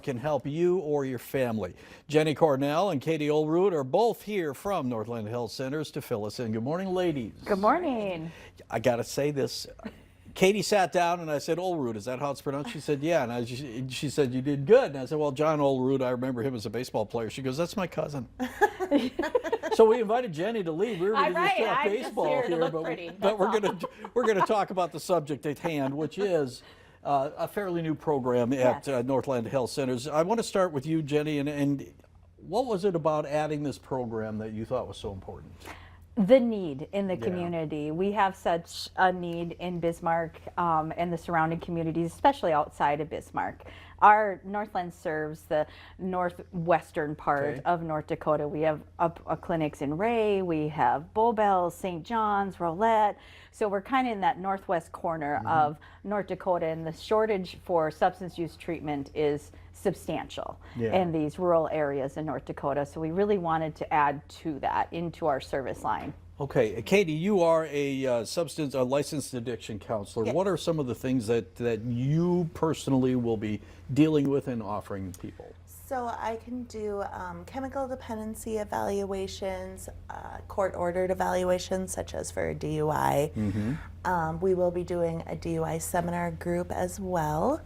can help you or your family. Jenny Cornell and Katie Olrud are both here from Northland Health Centers to fill us in. Good morning, ladies. Good morning. I got to say this. Katie sat down and I said, Olrud, is that how it's pronounced? She said, yeah. And she said, you did good. And I said, well, John Olrud, I remember him as a baseball player. She goes, that's my cousin. So we invited Jenny to lead. We were going to just talk baseball here, but we're going to talk about the subject at hand, which is a fairly new program at Northland Health Centers. I want to start with you, Jenny, and what was it about adding this program that you thought was so important? The need in the community. We have such a need in Bismarck and the surrounding communities, especially outside of Bismarck. Our Northland serves the northwestern part of North Dakota. We have clinics in Ray, we have Bow Bells, St. John's, Rolette. So we're kind of in that northwest corner of North Dakota, and the shortage for substance use treatment is substantial in these rural areas in North Dakota. So we really wanted to add to that into our service line. Okay, Katie, you are a licensed addiction counselor. Yes. What are some of the things that you personally will be dealing with and offering people? So I can do chemical dependency evaluations, court-ordered evaluations, such as for a DUI. We will be doing a DUI seminar group as well.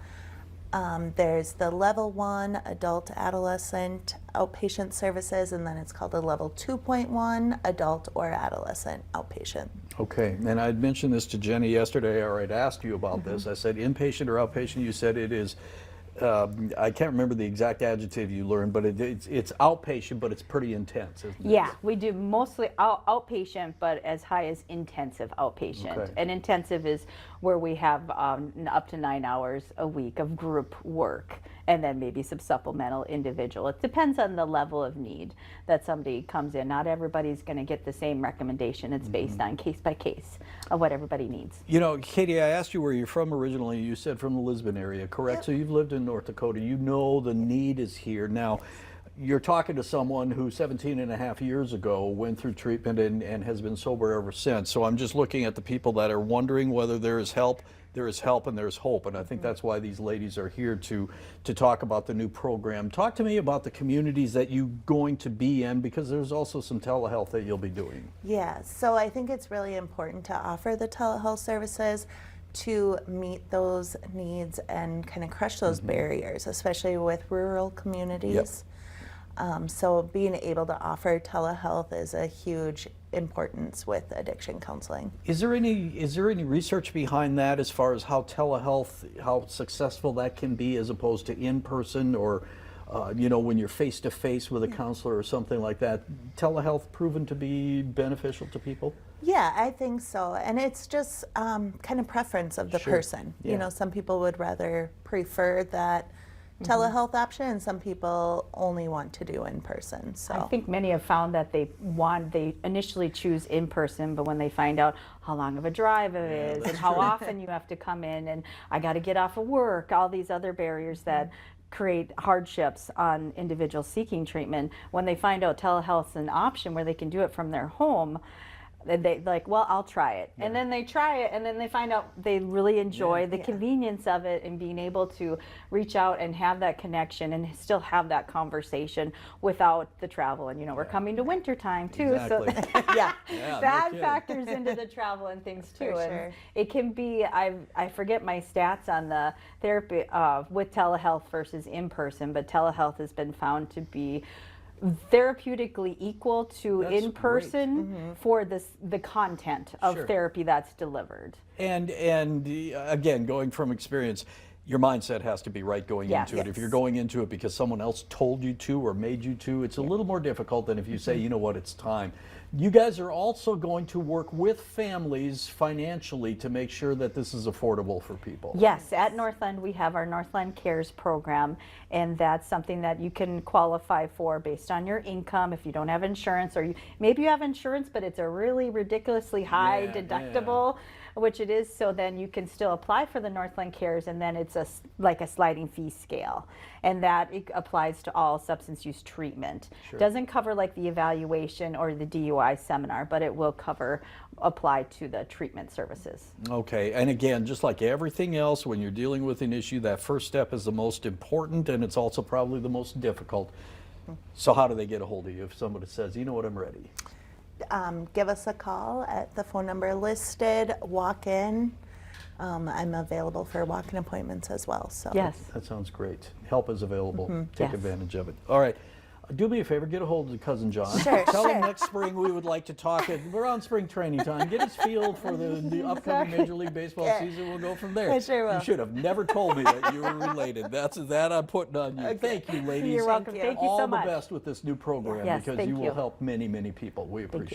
There's the level 1 adult adolescent outpatient services, and then it's called a level 2.1 adult or adolescent outpatient. Okay, and I had mentioned this to Jenny yesterday, or I'd asked you about this. I said inpatient or outpatient. You said it is, I can't remember the exact adjective you learned, but it's outpatient, but it's pretty intense, isn't it? Yeah, we do mostly outpatient, but as high as intensive outpatient. Okay. And intensive is where we have up to 9 hours a week of group work, and then maybe some supplemental individual. It depends on the level of need that somebody comes in. Not everybody's going to get the same recommendation. It's based on case by case of what everybody needs. You know, Katie, I asked you where you're from originally. You said from the Lisbon area, correct? Yep. So you've lived in North Dakota. You know the need is here. Now, you're talking to someone who 17 and a half years ago went through treatment and has been sober ever since. So I'm just looking at the people that are wondering whether there is help. There is help and there's hope, and I think that's why these ladies are here to talk about the new program. Talk to me about the communities that you're going to be in, because there's also some telehealth that you'll be doing. Yeah, so I think it's really important to offer the telehealth services to meet those needs and kind of crush those barriers, especially with rural communities. So being able to offer telehealth is a huge importance with addiction counseling. Is there any research behind that as far as how telehealth, how successful that can be as opposed to in person, or you know, when you're face to face with a counselor or something like that? Telehealth proven to be beneficial to people? Yeah, I think so, and it's just kind of preference of the person. You know, some people would rather prefer that telehealth option, and some people only want to do in person. So I think many have found that they initially choose in person, but when they find out how long of a drive it is and how often you have to come in, and I got to get off of work, all these other barriers that create hardships on individuals seeking treatment, when they find out telehealth's an option where they can do it from their home, they like, well, I'll try it. And then they try it, and then they find out they really enjoy the convenience of it, and being able to reach out and have that connection and still have that conversation without the travel. And you know, we're coming to winter time too, Exactly. so that no factors into the travel and things too. For And sure. it can be, I forget my stats on the therapy with telehealth versus in person, but telehealth has been found to be therapeutically equal to That's in person for the content of therapy that's delivered. And again, going from experience, your mindset has to be right going into it. If you're going into it because someone else told you to or made you to, it's a little more difficult than if you say, you know what, it's time. You guys are also going to work with families financially to make sure that this is affordable for people. Yes, at Northland we have our Northland Cares program, and that's something that you can qualify for based on your income. If you don't have insurance, or maybe you have insurance but it's a really ridiculously high deductible, which it is, so then you can still apply for the Northland Cares, and then it's like a sliding fee scale, and that it applies to all substance use treatment. Sure. Doesn't cover like the evaluation or the DUI seminar, but it will apply to the treatment services. Okay, and again, just like everything else, when you're dealing with an issue, that first step is the most important, and it's also probably the most difficult. So how do they get a hold of you if somebody says, you know what, I'm ready? Give us a call at the phone number listed, walk in. I'm available for walk-in appointments as well. So Yes. That sounds great. Help is available. Take Yes. advantage of it. All right. Do me a favor, get a hold of Cousin John. Sure, Tell him sure. next spring we would like to talk. We're on spring training time. Get his feel for the upcoming Major League Baseball season. We'll go from there. I sure will. You should have never told me that you were related. That I'm putting on you. Okay. Thank you, ladies. You're welcome. Thank you All so the much. best with this new program Yes, because thank you will you. help many, many people. We appreciate it.